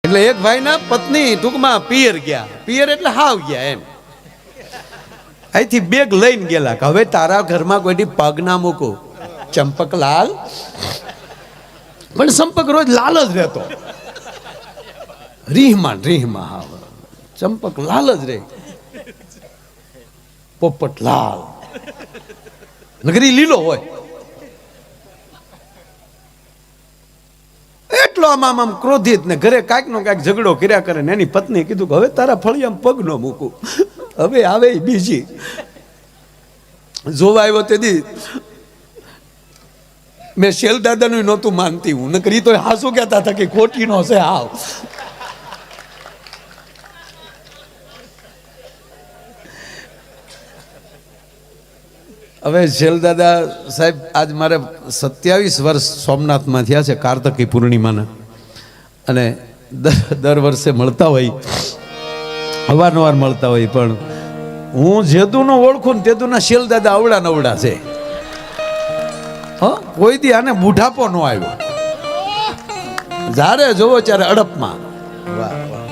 એટલે એક ભાઈના પત્ની ટૂંકમાં પિયર ગયા. પિયર એટલે હાવ ગયા એમ. અહીંથી બેગ લઈને ગયેલા કે હવે તારા ઘરમાં કોઈ પગ ના મૂકો. ચંપકલાલ પણ સંપર્ક રોજ લાલ જ રહેતો. રીહમાં હાવ ચંપક લાલ જ રહે. પોપટ લાલ નગરી લીલો હોય. એટલો આમ ક્રોધિત ને ઘરે કાંઈક નો કાંઈક ઝઘડો કર્યા કરે ને એની પત્નીએ કીધું કે હવે તારા ફળિયામાં પગ ન મૂકું. હવે આવે બીજી જોવા આવ્યો તેથી મેં શેલ દાદાનું નહોતું માનતી હું ને કરી તો હાસું કહેતા હતા કે ખોટી નો છે હાવ. હવે શેલ દાદા સાહેબ આજ મારે 27 વર્ષ સોમનાથમાં થયા છે કાર્તકી પૂર્ણિમાના. અને દર વર્ષે મળતા હોય, અવારનવાર મળતા હોય, પણ હું જેદુનો ઓળખું ને તેદુના શેલ દાદા અવડા નવડા છે. કોઈ દી આને બુઢાપો ન આવ્યો. જ્યારે જોવો ત્યારે અડપમાં. વાહ વાહ.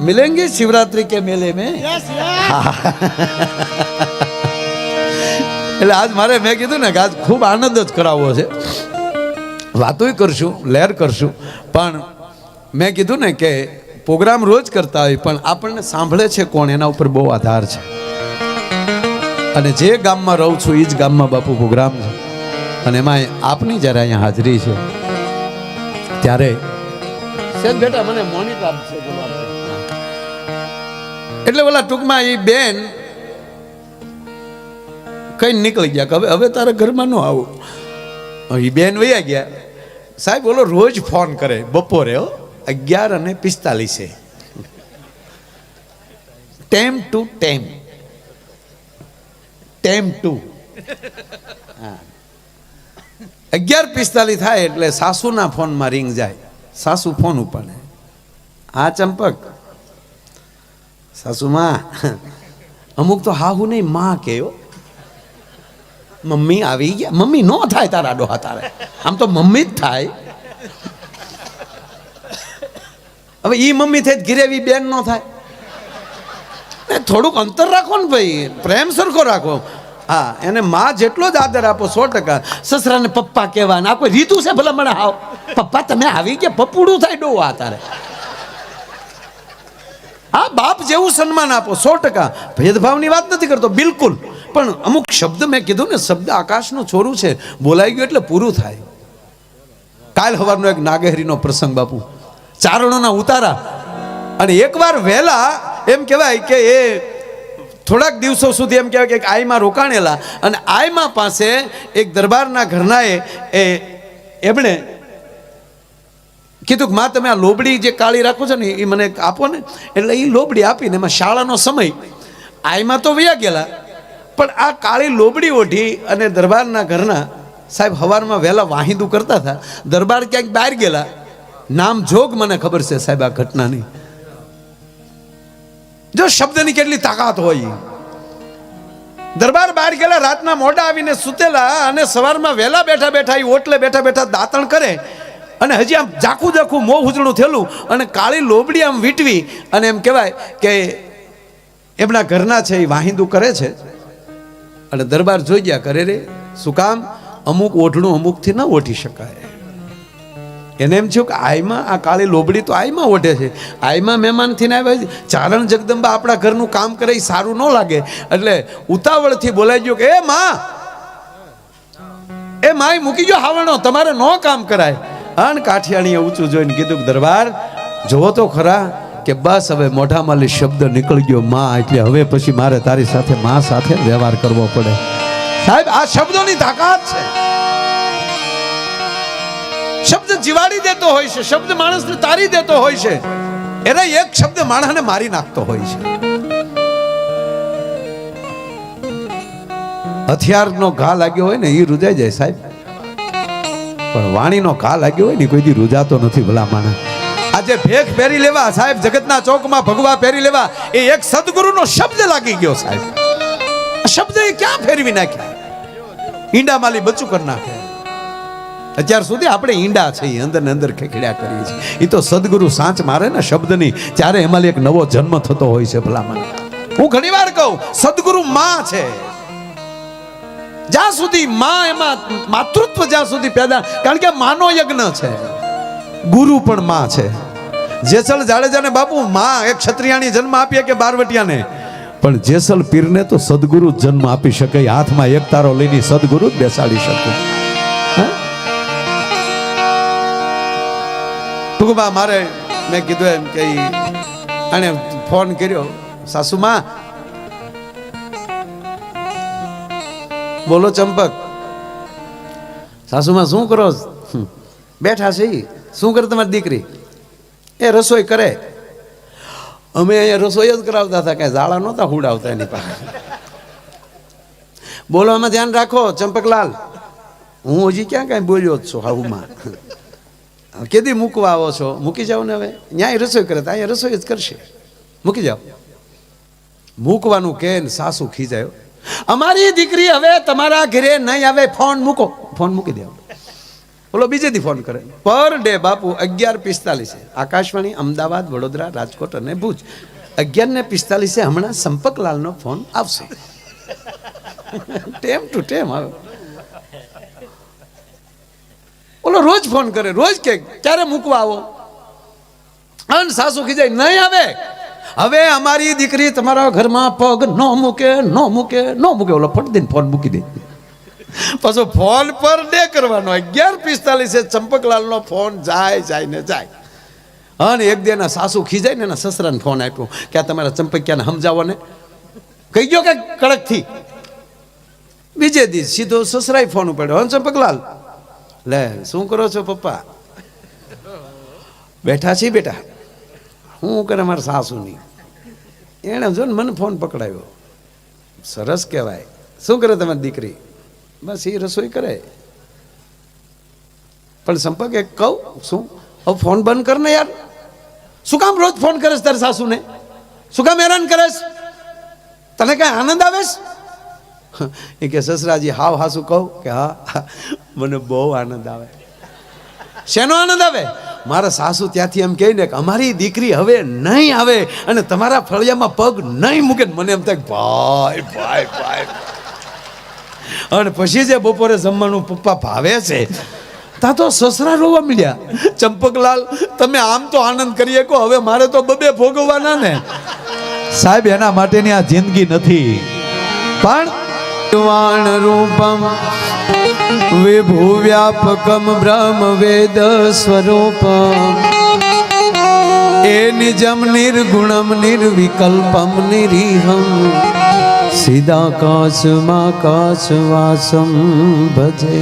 મિલેંગે શિવરાત્રી કે મેલે મેં. એટલે આજ મારે મેં કીધું ને કે આજ ખૂબ આનંદ જ કરાવવો છે. વાતોય કરશું, લહેર કરશું, પણ મેં કીધું ને કે પ્રોગ્રામ રોજ કરતા હોય પણ આપણને સાંભળે છે કોણ એના ઉપર બહુ આધાર છે. અને જે ગામમાં રહું છું એ જ ગામમાં બાપુ પ્રોગ્રામ છે. અને એમાં આપની જ્યારે અહીંયા હાજરી છે ત્યારે સેજ બેટા મને મોનિટર આપશે. એટલે ઓલા ટૂંકમાં એ બેન કઈ નીકળી ગયા કે હવે તારા ઘરમાં ન આવું. એ બેન વયા ગયા. સાહેબ બોલો રોજ ફોન કરે બપોરે 11:45 ટેમ ટુ ટેમ. હા 11:45 થાય એટલે સાસુના ફોનમાં રિંગ જાય. સાસુ ફોન ઉપાડે. હા ચંપક. સાસુમાં અમુક તો હાહુ નહીં માં કહેયો મમ્મી આવી ગયા. મમ્મી નો થાય તારા ડોહા તારે, આમ તો મમ્મી જ થાય. હવે ઈ મમ્મી થઈ ઘીરેવી બેન નો થાય. થોડુંક અંતર રાખો ને ભાઈ, પ્રેમ સરખો રાખો. હા એને માં જેટલો જ આદર આપો 100%. સસરાને પપ્પા કહેવાના આ કોઈ રીતું છે ભલા મને આવ પપ્પા તમે આવી ગયા પપ્પુડું થાય ડોહા તારે. હા બાપ જેવું સન્માન આપો 100%. ભેદભાવની વાત નથી કરતો બિલકુલ. પણ અમુક શબ્દ મેં કીધું ને શબ્દ આકાશનું છોરું છે, બોલાઈ ગયું એટલે પૂરું થાય. કાલ સવારનો એક નાગહેરીનો પ્રસંગ બાપુ, ચારણોના ઉતારા. અને એકવાર વહેલા એમ કહેવાય કે એ થોડાક દિવસો સુધી એમ કહેવાય કે આઈમાં રોકાણેલા. અને આઈમાં પાસે એક દરબારના ઘરનાએ એમણે કીધું કે માં તમે આ લોબડી જે કાળી રાખો છો ને એ મને આપો ને. એટલે એ લોબડી આપીને એમાં શાળાનો સમય આઈમાં તો વયા ગયેલા. પણ આ કાળી લોબડી ઓઢી અને દરબારના ઘરના સાહેબ સવારમાં વહેલા વાહિંદુ કરતા હતા. દરબાર ક્યાંક બહાર ગયેલા. નામ જોગ મને ખબર છે સાહેબ આ ઘટનાની. જો શબ્દની કેટલી તાકાત હોય. દરબાર બહાર ગયેલા, રાતના મોડા આવીને સુતેલા અને સવારમાં વહેલા બેઠા બેઠા એ ઓટલે બેઠા બેઠા દાંતણ કરે. અને હજી આમ જાખું મોં ઉજળું થયેલું અને કાળી લોબડી આમ વીટવી અને એમ કહેવાય કે એમના ઘરના છે એ વાહિંદુ કરે છે. અને દરબાર જોઈ ગયા કરે રે શું કામ અમુક ઓઢણું અમુકથી ન ઓઢી શકાય. એને એમ થયું કે આઈમાં આ કાળી લોબડી તો આઈમાં ઓઢે છે, આઈમાં મહેમાનથી ને આવ્યા. ચારણ જગદંબા આપણા ઘરનું કામ કરે એ સારું ન લાગે. એટલે ઉતાવળથી બોલાઈ ગયો કે એ માં મૂકી ગયો હાવણો, તમારે ન કામ કરાય. અને કાઠિયાણીએ ઊંચું જોઈને કીધું કે દરબાર જોવો તો ખરા કે બસ હવે મોઢામાંથી શબ્દ નીકળી ગયો માં, એટલે હવે પછી મારે તારી સાથે માં સાથે વ્યવહાર કરવો પડે. સાહેબ આ શબ્દોની તાકાત છે. શબ્દ જીવાડી દેતો હોય છે, શબ્દ માણસને તારી દેતો હોય છે. એના એક શબ્દ માણસને મારી નાખતો હોય છે. હથિયારનો ઘા લાગ્યો હોય ને એ રૂજાઈ જાય સાહેબ, પણ વાણીનો ઘા લાગ્યો હોય ને કોઈ દી રૂજાતો નથી ભલા માણસ. આજે ભેખ પહેરી લેવા સાહેબ, જગતના ચોકમાં ભગવા પહેરી લેવા, એ એક સદગુરુનો શબ્દ લાગી ગયો સાહેબ. શબ્દ એ ક્યાં ફેરવી નાખ્યા, ઈંડા માલી બચું કરી નાખે. અત્યાર સુધી આપણે ઈંડા છે એ અંદર ને અંદર ખેખડ્યા કરીએ છીએ. એ તો સદગુરુ સાંચ મારે ને શબ્દની, ત્યારે એમાં એક નવો જન્મ થતો હોય છે. ભલામણ હું ઘણી વાર કહું, સદગુરુ માં છે. જ્યાં સુધી માં, એમાં માતૃત્વ જ્યાં સુધી પેદા, કારણ કે માનો યજ્ઞ છે. ગુરુ પણ માં છે. જેસલ જાડેજાને બાપુ માં, એક ક્ષત્રિયાણી જન્મ આપીએ કે બારવટિયાને, પણ જેસલ પીરને તો સદગુરુ જન્મ આપી શકે. હાથમાં એક તારો લઈને સદગુરુ જ બેસાડી શકે. ટૂંકમાં મારે મેં કીધું એમ કે આને ફોન કર્યો, સાસુમાં બોલો ચંપક. સાસુમાં શું કરો? બેઠા છે. શું કરે તમારી દીકરી? એ રસોઈ કરે. અમે અહીંયા રસોઈ જ કરાવતા હતા, કઈ ઝાડા નહોતા હુડાવતા એની પાસે. બોલવામાં ધ્યાન રાખો ચંપકલાલ. હું હજી ક્યાં કઈ બોલ્યો જ છું હાઉમાં. કેદી મૂકવા આવો છો? મૂકી જાઓ ને હવે. ન્યાય રસોઈ કરે તો અહીંયા રસોઈ જ કરશે. મૂકી જાઓ. મૂકવાનું કે સાસુ ખીજાયો, અમારી દીકરી હવે તમારા ઘરે નહીં આવે, ફોન મૂકો. ફોન મૂકી દે. બોલો બીજેથી ફોન કરે. પર ડે બાપુ 11:45 આકાશવાણી અમદાવાદ, વડોદરા, રાજકોટ અને ભુજ. 11:45 હમણાં સંપકલાલનો ફોન આવશે. ટેમ ટુ ટેમ આવે. બોલો રોજ ફોન કરે, રોજ કે ક્યારે મૂકવા આવો? અન સાસુ ખીજાય, નહીં આવે. હવે અમારી દીકરી તમારા ઘરમાં પગ ન મૂકે, ન મૂકે, ન મૂકે. ઓલો ફટ દઈને ફોન મૂકી દે. પાછો ફોન પર ડે કરવાનો. 11:45 ચંપકલાલનો ફોન જાય ને જાય. અને એક દેના સાસુ ખીજાય ને એના સસરાને ફોન આપ્યો કે આ તમારા ચંપકિયાને સમજાવો ને. કહી ગયો કે કડકથી. બીજે દિવસ સીધો સસરાએ ફોન ઉપાડ્યો. હા ચંપકલાલ, લે શું કરો છો પપ્પા? બેઠા છીએ બેટા. શું કરે મારા સાસુની? એણે જો ને મને ફોન પકડાયો. સરસ કહેવાય. શું કરે તમારી દીકરી? બસ એ રસોઈ કરે. પણ સંપર્ક એક કહું, શું હવે ફોન બંધ કર ને યાર. શું કામ રોજ ફોન કરે તારી સાસુને? શું કામ હેરાન કરે? તને કઈ આનંદ આવે? એ કે સસરાજી હાવ હાસુ કહું કે હા મને બહુ આનંદ આવે. શેનો આનંદ આવે? મારા સાસુ ત્યાંથી એમ કહે ને કે અમારી દીકરી હવે નહીં આવે અને તમારા ફળિયામાં પગ નહીં મૂકે. મને એમ થાય ભાઈ ભાઈ ભાઈ. અને પછી જે બપોરે જમવાનું પપ્પા ભાવે છે, તા તો સસરા રોવા મળ્યા. ચંપકલાલ તમે આમ તો આનંદ કરીએ કો, હવે મારે તો બબે ભોગવવાના ને. સાહેબ એના માટેની આ જિંદગી નથી. પણ વાણ રૂપમ વિભુ વ્યાપકમ બ્રહ્મ વેદ સ્વરૂપમ એ નિજમ નિર્ગુણમ નિર્વિકલ્પમ નિરીહમ સીધાકાશમાકાશવાસમ ભજે.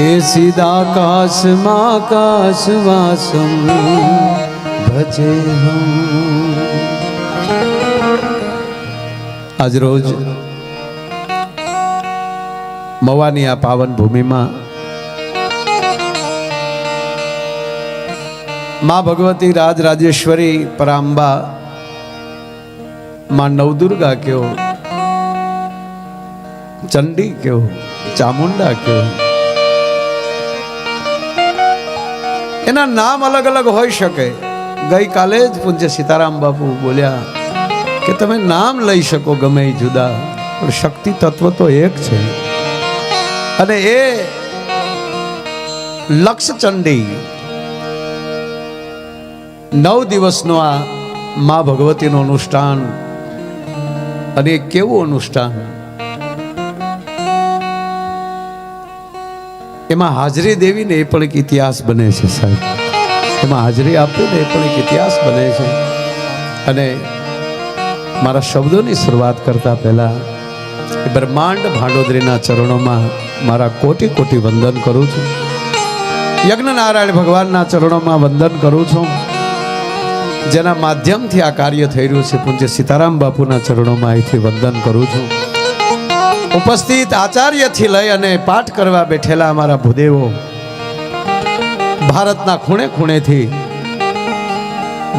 એ સીધાકાશમાકાશવાસમ ભજે. આજ રોજ મવાની આ પાવન ભૂમિમાં માં ભગવતી રાજરાજેશ્વરી પરાંબા, માં નવદુર્ગા કયો, ચંડી કયો, ચામુંડા કયો, એના નામ અલગ અલગ હોઈ શકે. ગઈકાલે જ પૂજ્ય સીતારામ બાપુ બોલ્યા કે તમે નામ લઈ શકો ગમે એ જુદા, પણ શક્તિ તત્વ તો એક છે. અને એ લક્ષ ચંડી 9 દિવસનું આ મા ભગવતીનું અનુષ્ઠાન. અને એ કેવું અનુષ્ઠાન! એમાં હાજરી દેવી ને એ પણ એક ઇતિહાસ બને છે સાહેબ. એમાં હાજરી આપવી ને એ પણ એક ઇતિહાસ બને છે. અને મારા શબ્દોની શરૂઆત કરતા પહેલા બ્રહ્માંડ ભાંડોદરીના ચરણોમાં મારા કોટી કોટી વંદન કરું છું. યજ્ઞનારાયણ ભગવાનના ચરણોમાં વંદન કરું છું. જેના માધ્યમથી આ કાર્ય થઈ રહ્યું છે પૂજ્ય સીતારામ બાપુના ચરણોમાં અહીંથી વંદન કરું છું. ઉપસ્થિત આચાર્યથી લઈ અને પાઠ કરવા બેઠેલા અમારા ભૂદેવો, ભારતના ખૂણે ખૂણેથી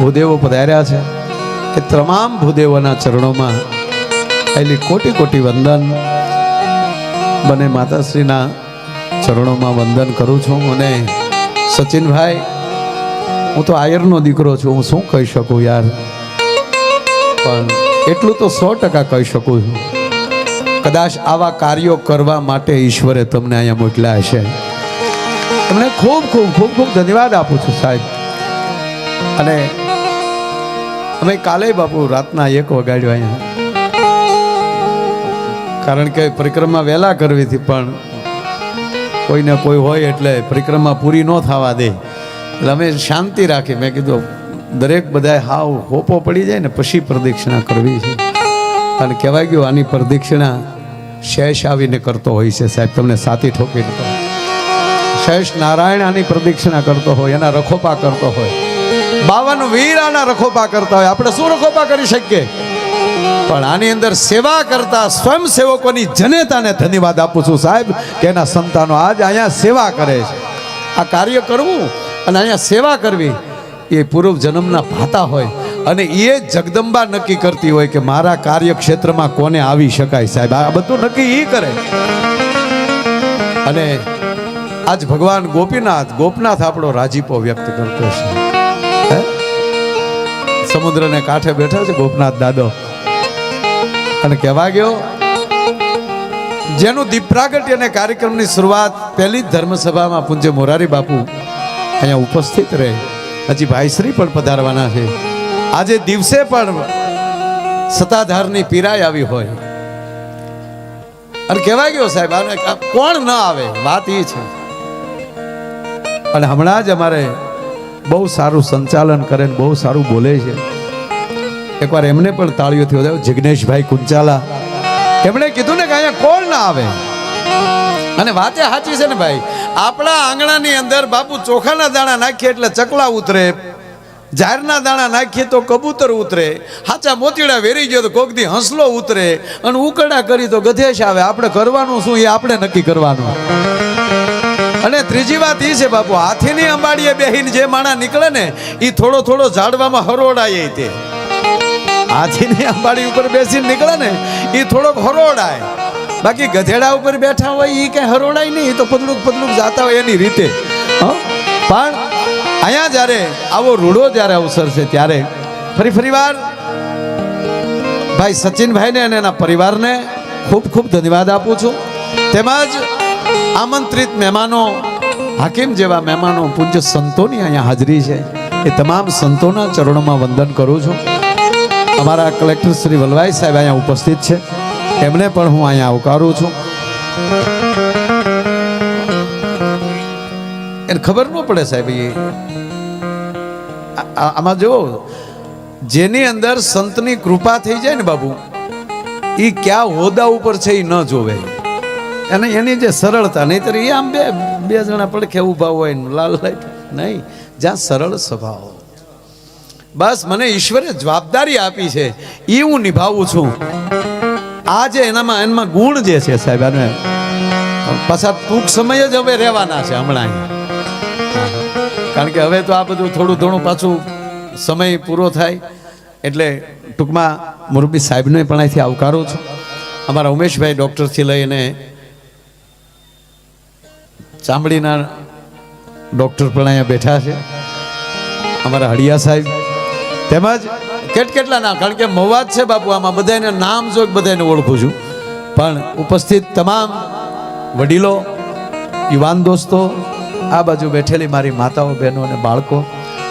ભૂદેવો પધાર્યા છે. એ તમામ ભૂદેવોના ચરણોમાં પહેલી કોટી કોટી વંદન. બને માતાશ્રીના ચરણોમાં વંદન કરું છું. અને સચિનભાઈ, હું તો આયરનો દીકરો છું, હું શું કહી શકું યાર, પણ એટલું તો 100% કહી શકું છું. કદાચ આવા કાર્યો કરવા માટે ઈશ્વરે તમને અહીંયા મોકલ્યા હશે. તમને ખૂબ ખૂબ ખૂબ ખૂબ ધન્યવાદ આપું છું સાહેબ. અને અમે કાલે બાપુ રાતના 1 વાગ્યો અહીંયા, કારણ કે પરિક્રમા વહેલા કરવી હતી, પણ કોઈને કોઈ હોય એટલે પરિક્રમા પૂરી ન થવા દે એટલે અમે શાંતિ રાખી. મેં કીધું દરેક બધાએ હાવ હોપો પડી જાય ને પછી પ્રદક્ષિણા કરવી છે. અને કહેવાય ગયું આની પ્રદક્ષિણા શેષ આવીને કરતો હોય છે સાહેબ, તમને સાથી ઠોકીને કહું. શેષ નારાયણ આની પ્રદક્ષિણા કરતો હોય, એના રખોપા કરતો હોય, 52 વીર આના રખોપા કરતા હોય. આપણે શું રખોપા કરી શકીએ, પણ આની અંદર સેવા કરતા સ્વયંસેવકોની જનતાને ધન્યવાદ આપું છું સાહેબ, કે એના સંતાનો આજ અહીંયા સેવા કરે છે. આ કાર્ય કરવું અને અહીંયા સેવા કરવી એ પૂર્વ જન્મના ભાતા હોય, અને એ જગદંબા નક્કી કરતી હોય કે મારા કાર્યક્ષેત્રમાં કોને આવી શકાય સાહેબ. આ બધું નક્કી એ કરે. અને આજ ભગવાન ગોપનાથ આપણો રાજીપો વ્યક્ત કરતો છે. સમુદ્રને કાંઠે બેઠા છે ગોપનાથ દાદો, અને કહેવા ગયો જેનું દીપ પ્રાગટ્ય અને કાર્યક્રમની શરૂઆત પહેલી જ ધર્મસભામાં પૂજ્ય મોરારી બાપુ અહીંયા ઉપસ્થિત રહે. હજી ભાઈશ્રી પણ પધારવાના છે. આજે દિવસે પણ સત્તાધારની પીરાય આવી હોય, અને કહેવાય ગયો સાહેબ આને કોણ ન આવે, વાત એ છે. અને હમણાં જ અમારે બહુ સારું સંચાલન કરે ને બહુ સારું બોલે છે. એકવાર એમને પણ તાળીઓથી વધાવ્યો, જિગ્નેશભાઈ કુંચાલા, એમણે કીધું ને કે અહીંયા કોણ ના આવે. અને વાતે સાચી છે ને ભાઈ. આપણા આંગણાની અંદર બાપુ ચોખાના દાણા નાખીએ એટલે ચકલા ઉતરે, જાહેરના દાણા નાખીએ તો કબૂતર ઉતરે, હાચા મોતીડા વેરી ગયો તો કોક દી હંસલો ઉતરે, અને ઉકરડા કરી તો ગધેશ આવે. આપણે કરવાનું શું એ આપણે નક્કી કરવાનું. અને ત્રીજી વાત એ છે બાપુ, હાથીની અંબાડીએ બેહીને જે માણા નીકળે ને એ થોડો થોડો ઝાડવામાં હરોડાય. તે હાથીની અંબાડી ઉપર બેસીને નીકળે ને એ થોડોક હરોડાય, બાકી ગધેડા ઉપર બેઠા હોય એ કઈ હરોડાય નહીં, એ તો પતલુક જાતા હોય એની રીતે. પણ અહીંયા જ્યારે આવો રૂડો જ્યારે અવસર છે ત્યારે ફરી વાર ભાઈ સચિનભાઈને અને એના પરિવારને ખૂબ ખૂબ ધન્યવાદ આપું છું. તેમજ આમંત્રિત મહેમાનો, હાકીમ જેવા મહેમાનો, પૂજ્ય સંતોની અહીંયા હાજરી છે, એ તમામ સંતોના ચરણોમાં વંદન કરું છું. અમારા કલેક્ટર શ્રી વલવાઈ સાહેબ અહીંયા ઉપસ્થિત છે, એમને પણ હું અહીંયા આવકારું છું. એને ખબર ન પડે સાહેબ, આમાં જો જેની અંદર સંતની કૃપા થઈ જાય ને બાબુ, એ ક્યાં હોદ્દા ઉપર છે એ ન જોવે. અને એની જે સરળતા, નહીતર એ આમ બે જણા પડખે ઊભા હોય ને લાલ લાઈટ નહીં, જ્યાં સરળ સ્વભાવ. બસ મને ઈશ્વરે જવાબદારી આપી છે એ હું નિભાવું છું. આ જે એનામાં ગુણ જે છે સાહેબ, અને પાછા ટૂંક સમય જ હવે રહેવાના છે હમણાં, કારણ કે હવે તો આ બધું થોડું ઘણું પાછું સમય પૂરો થાય એટલે ટૂંકમાં મોરબી સાહેબને પણ અહીંથી આવકારું છું. અમારા ઉમેશભાઈ ડૉક્ટરથી લઈને ચામડીના ડૉક્ટર પણ અહીંયા બેઠા છે, અમારા હળિયા સાહેબ, તેમજ કેટલા ના, કારણ કે મવાદ છે બાપુ, આમાં બધાને નામ જો બધાને ઓળખું છું. પણ ઉપસ્થિત તમામ વડીલો, યુવાન દોસ્તો, આ બાજુ બેઠેલી મારી માતાઓ, બહેનો અને બાળકો,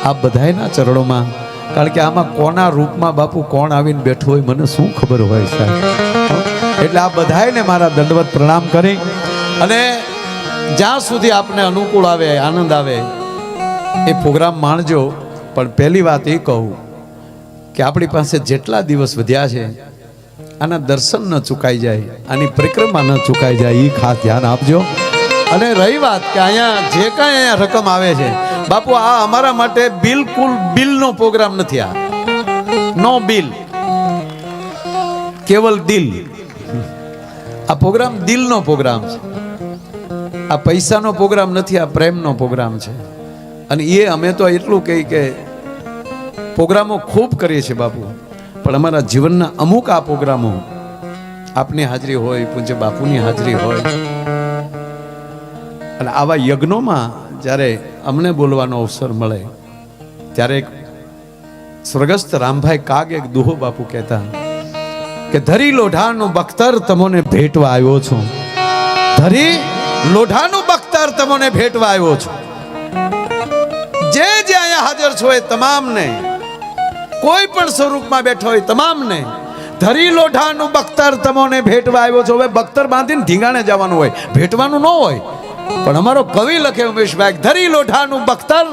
આ બધાના ચરણોમાં, કારણ કે આમાં કોના રૂપમાં બાપુ કોણ આવીને બેઠું હોય મને શું ખબર હોય સાહેબ. એટલે આ બધાને મારા દંડવત પ્રણામ કરી, અને જ્યાં સુધી આપને અનુકૂળ આવે, આનંદ આવે એ પ્રોગ્રામ માણજો. પણ પહેલી વાત એ કહું કે આપણી પાસે જેટલા દિવસ વધ્યા છે આના દર્શન ન ચૂકાઈ જાય, આની પરિક્રમા ન ચૂકાઈ જાય, એ ખાસ ધ્યાન આપજો. અને રહી વાત કે અહીંયા જે કાંઈ અહીંયા રકમ આવે છે બાપુ, આ અમારા માટે બિલકુલ બિલનો પ્રોગ્રામ નથી. આ નો બિલ, કેવલ દિલ. આ પ્રોગ્રામ દિલનો પ્રોગ્રામ છે, આ પૈસાનો પ્રોગ્રામ નથી, આ પ્રેમનો પ્રોગ્રામ છે. અને એ અમે તો એટલું કહી કે પ્રોગ્રામો ખૂબ કરીએ છીએ બાપુ, પણ અમારા જીવનના અમુક આ પ્રોગ્રામો, આપની હાજરી હોય, પૂજ્ય બાપુની હાજરી હોય, અને આવા યજ્ઞોમાં જ્યારે અમને બોલવાનો અવસર મળે ત્યારે એક સ્વર્ગસ્થ રામભાઈ કાગ એક દુહો બાપુ કહેતા કે ધરી લોઢાનું બખ્તર તમને ભેટવા આવ્યો છું, ધરી લોઢાનું બખ્તર તમને ભેટવા આવ્યો છું. જે જે અહીંયા હાજર છો એ તમામને, કોઈ પણ સ્વરૂપમાં બેઠો હોય તમામને ધરી લોઢાનું બખ્તર તમને ભેટવા આવ્યો છો. હવે બખ્તર બાંધીને ઢીંગાણે જવાનું હોય, ભેટવાનું ન હોય. પણ અમારો કવિ લખે ઉમેશભાઈ, ધરી લોઢાનું બખ્તર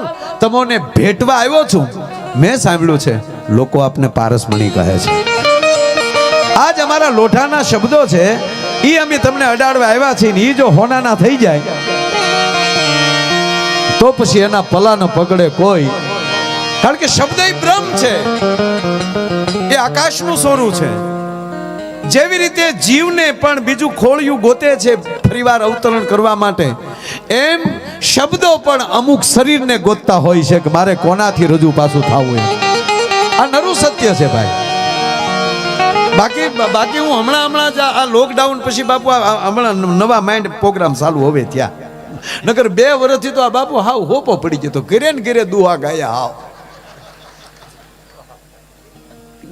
તમને ભેટવા આવ્યો છું. મેં સાંભળ્યું છે લોકો આપને પારસમણી કહે છે. આજ અમારા લોઢાના શબ્દો છે એ અમે તમને અડાડવા આવ્યા છીએ ને એ જો હોનાના થઈ જાય તો પછી એના પલાનો પકડે કોઈ. કારણ કે શબ્દ એ બ્રહ્મ છે, એ આકાશનું સોરું છે. જેવી રીતે જીવને પણ બીજું ખોળિયું ગોતે છે ફરીવાર અવતરણ કરવા માટે, એમ શબ્દો પણ અમુક શરીરને ગોતતા હોય છે કે મારે કોનાથી રજૂ પાછું થવું. આ નરું સત્ય છે ભાઈ. બાકી હું હમણાં જ આ લોકડાઉન પછી બાપુ હમણાં નવા માઇન્ડ પ્રોગ્રામ ચાલુ હવે ત્યાં, નકર 2 વર્ષથી તો આ બાપુ હાવ હોપો પડી ગયો. ઘરે ને ઘરે દુહા ગાયા હાવ.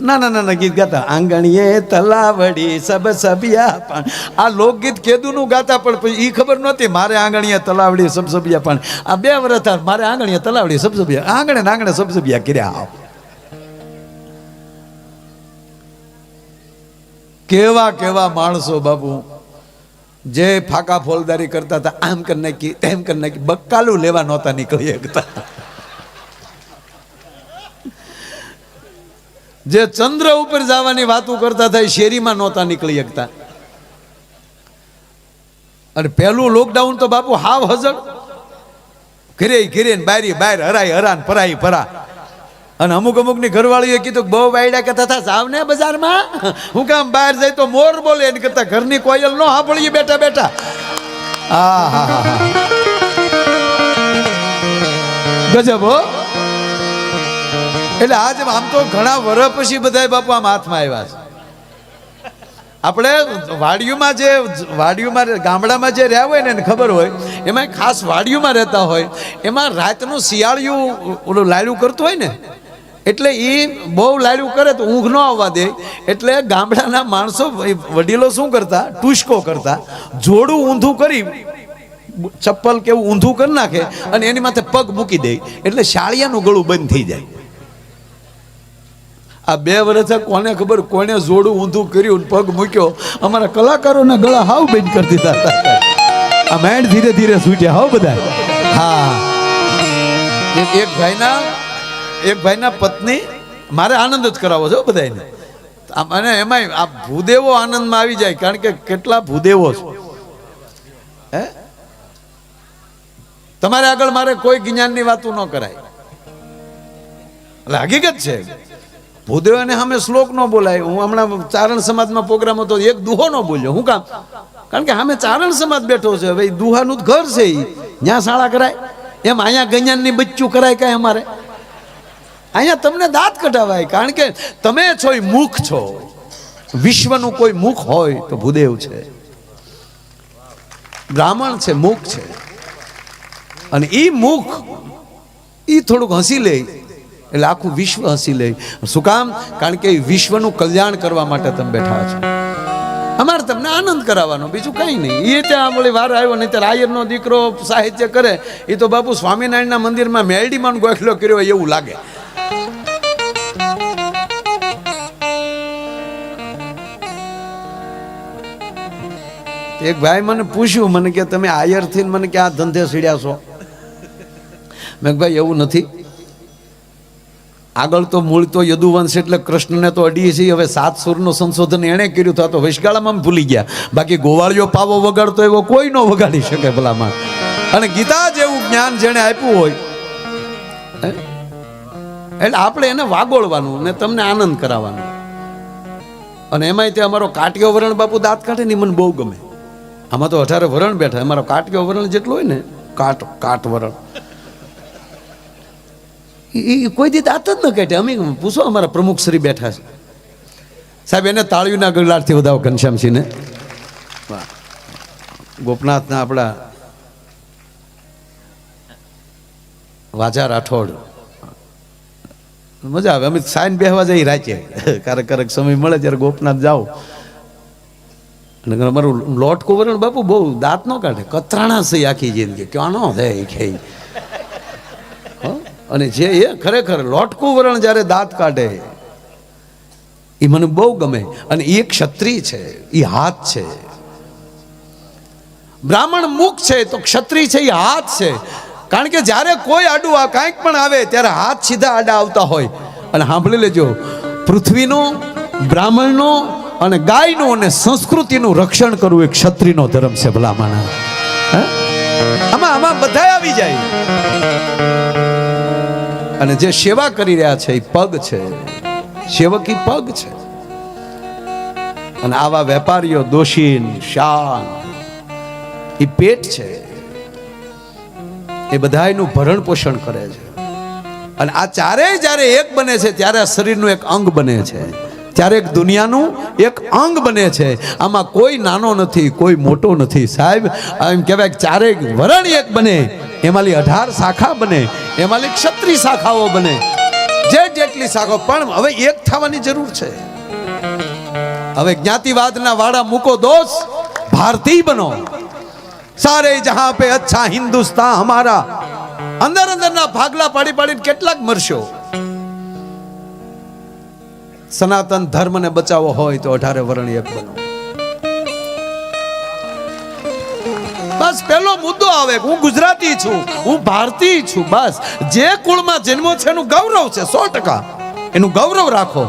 ના ગીત ગાતા, આંગણીએ તલાવડી સબ સબિયા પણ. આ લોકગીત કેદુનું ગાતા પણ પછી એ ખબર નહોતી મારે આંગણીએ તલાવડી સબ સબિયા પણ. આ 2 વર્ષ થાય મારે આંગણીએ તલાવડી સબ સબિયા, આંગણે નાંગણે સબ સબિયા કર્યા હાવ. કેવા કેવા માણસો બાપુ જે ફાકા ફોલદારી કરતા હતા, આમ કરી નાખી તેમ કરી નાખી, બક્કાલું લેવા નહોતા નીકળી શકતા. જે ચંદ્ર ઉપર જવાની વાતો કરતા હતા એ શેરીમાં નહોતા નીકળી શકતા. અને પહેલું લોકડાઉન તો બાપુ હાવ હજળ, ઘરે ઘરે ને બારી બાર હરાય હરાન પરાઈ પરા. અને અમુક ની ઘરવાળીએ કીધું બહુ વાયડા કહેતા હતા જાવ ને બજારમાં, હું કામ બહાર જાય તો મોર બોલે એની કરતા ઘરની કોયલ નો સાંભળીએ બેઠા બેઠા. ગજબ હો. એટલે આજ આમ તો ઘણા વર્ષ પછી બધા બાપુ આમ હાથમાં આવ્યા છે. આપણે વાડીઓમાં ગામડામાં જે રહ્યા હોય ને એને ખબર હોય, એમાં ખાસ વાડીઓમાં રહેતા હોય, એમાં રાતનું શિયાળિયું ઓલું લાડ્યું કરતું હોય ને, એટલે એ બહુ લાડ્યું કરે તો ઊંઘ ન આવવા દે. એટલે ગામડાના માણસો વડીલો શું કરતા, ટુસકો કરતા, જોડું ઊંધું કરી ચપ્પલ કેવું ઊંધું કરી નાખે અને એની માથે પગ મૂકી દે, એટલે શાળિયાનું ગળું બંધ થઈ જાય. આ 2 વર્ષ કોને ખબર કોને જોડું ઊંધું કર્યું, પગ મૂક્યો. અમારા કલાકારોના ગળા હાવ બંધ કરી દીધા હતા. આ માઇન્ડ ધીરે ધીરે છૂટ્યા હાવ બધા. હા, એક ભાઈના પત્ની, મારે આનંદ જ કરાવો છો બધાને. અને એમાંય આ ભૂદેવો આનંદમાં આવી જાય, કારણ કે કેટલા ભૂદેવો છે. હે, તમારે આગળ મારે કોઈ જ્ઞાનની વાતો ન કરાય, એટલે હકીકત છે. ભૂદેવને સામે શ્લોક ન બોલાય. હું હમણાં ચારણ સમાજમાં પ્રોગ્રામ હતો, એક દુહો ન બોલ્યો. હું કામ? કારણ કે સામે ચારણ સમાજ બેઠો છે. ભાઈ દુહાનું જ ઘર છે, ત્યાં શાળા કરાય એમ અહીંયા ગણ્યાનની બચ્ચું કરાય કાંઈ? અમારે અહીંયા તમને દાંત કઢાવાય, કારણ કે તમે છો એ મુખ છો. વિશ્વનું કોઈ મુખ હોય તો ભૂદેવ છે, બ્રાહ્મણ છે, મુખ છે. અને એ મુખ એ થોડુંક હસી લે એટલે આખું વિશ્વ હસી લે. શું કામ? કારણ કે વિશ્વનું કલ્યાણ કરવા માટે તમે બેઠા છો. અમારે તમને આનંદ કરાવવાનો, બીજું કંઈ નહીં. એ ત્યાં વળી વાર આવ્યો નહીં ત્યારે આયરનો દીકરો સાહિત્ય કરે એ તો બાપુ સ્વામિનારાયણના મંદિરમાં મેલડીમાં ગોખલો કર્યો એવું લાગે. એક ભાઈ મને પૂછ્યું, મને કે તમે આયરથી મને કે આ ધંધે સીડ્યા છો? મેં ભાઈ એવું નથી. આગળ તો મૂળ તો યદુવંશ એટલે કૃષ્ણને તો અડીએ છીએ. હવે 7 સુરનું સંશોધન એણે કર્યું હતું, તો વૈશગાળામાં ભૂલી ગયા. બાકી ગોવાળિયો પાવો વગાડતો એવો કોઈ ન વગાડી શકે ભલામાં. અને ગીતા જેવું જ્ઞાન જેણે આપ્યું હોય એટલે આપણે એને વાગોળવાનું ને તમને આનંદ કરાવવાનો. અને એમાંય તે અમારો કાટિયો વરણ બાપુ દાંત કાઢે ને મને બહુ ગમે. આમાં તો 18 વરણ બેઠા, અમારો કાટિયો વરણ જેટલો હોય ને, કાટ વરણ એ કોઈ દી દાંત જ ન કાઢે. અમે પૂછો, અમારા પ્રમુખ શ્રી બેઠા છે સાહેબ, એને તાળીઓના ગળાથી વધાવો ઘનશ્યામસિંહને. ગોપનાથના આપણા વાજા રાઠોડ મજા આવે. અમે સાઈન બેહવા જઈ રાચે ક્યારેક સમય મળે ત્યારે ગોપનાથ જાઓ અને અમારું લોટકું વરણ બાપુ બહુ દાંત નો કાઢે, કતરાણા સહી આખી જિંદગી ક્યાંનો દે ખાઈ. અને જે એ ખરેખર લોટકું વરણ જ્યારે દાંત કાઢે એ મને બહુ ગમે. અને એ ક્ષત્રિય છે, એ હાથ છે. બ્રાહ્મણ મુખ છે તો ક્ષત્રિય છે એ હાથ છે. કારણ કે જ્યારે કોઈ આડું કાંઈક પણ આવે ત્યારે હાથ સીધા આડા આવતા હોય. અને સાંભળી લેજો, પૃથ્વીનો, બ્રાહ્મણનો અને ગાયનું અને સંસ્કૃતિનું રક્ષણ કરવું એ ક્ષત્રિયનો ધર્મ છે. ભલામણા આમાં બધા આવી જાય. અને જે સેવા કરી રહ્યા છે એ પગ છે, સેવકી પગ છે. અને આવા વેપારીઓ દોશીન શાન એ પેટ છે, એ બધાયનું ભરણ પોષણ કરે છે. અને આ ચારેય જ્યારે એક બને છે ત્યારે આ શરીરનું એક અંગ બને છે, ત્યારે એક દુનિયાનું એક અંગ બને છે. આમાં કોઈ નાનો નથી, કોઈ મોટો નથી સાહેબ. એમ કહેવાય કે ચારેય વરણ એક બને, એમાંની 18 શાખા બને, એમાંની ક્ષત્રિય શાખાઓ બને, જેટલી શાખાઓ. પણ હવે એક થવાની જરૂર છે. હવે જ્ઞાતિવાદના વાડા મૂકો દોસ્ત, ભારતીય બનો. સારે જહાં પે અચ્છા હિન્દુસ્તાન હમારા. અંદરના ભાગલા પાડી પાડીને કેટલાક મરશો. સનાતન ધર્મને બચાવવો હોય તો 18 વરણ એક બનો. બસ પહેલો મુદ્દો આવે, હું ગુજરાતી છું, હું ભારતીય છું. બસ જે કુળમાં જન્મો છે એનું ગૌરવ છે, 100%. એનું ગૌરવ રાખો.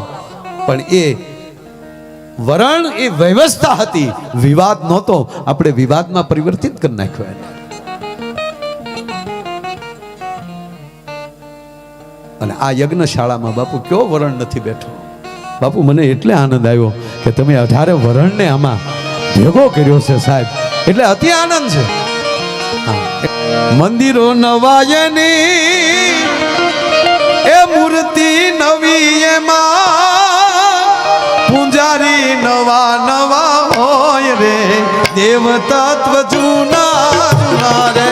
પણ એ વરણ એ વ્યવસ્થા હતી, વિવાદ નહોતો. આપણે વિવાદમાં પરિવર્તિત કરી નાખ્યો એને. અને આ યજ્ઞશાળામાં બાપુ કયો વરણ નથી બેઠો. બાપુ મને એટલે આનંદ આવ્યો કે તમે 18 વરણને આમાં ભેગો કર્યો છે સાહેબ, એટલે અતિ આનંદ છે. મંદિરો નવાયની એ મૂર્તિ નવી એમાં પૂંજારી નવા નવા હોય રે, દેવ તત્વ જૂના જૂના રે.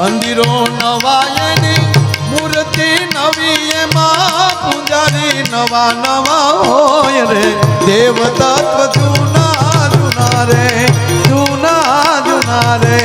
મંદિરો નવાયની મૂર્તિ નવી એમાં પૂંજારી નવા નવા હોય રે, દેવ તત્વ જૂના જૂના રે, જૂના જૂના રે.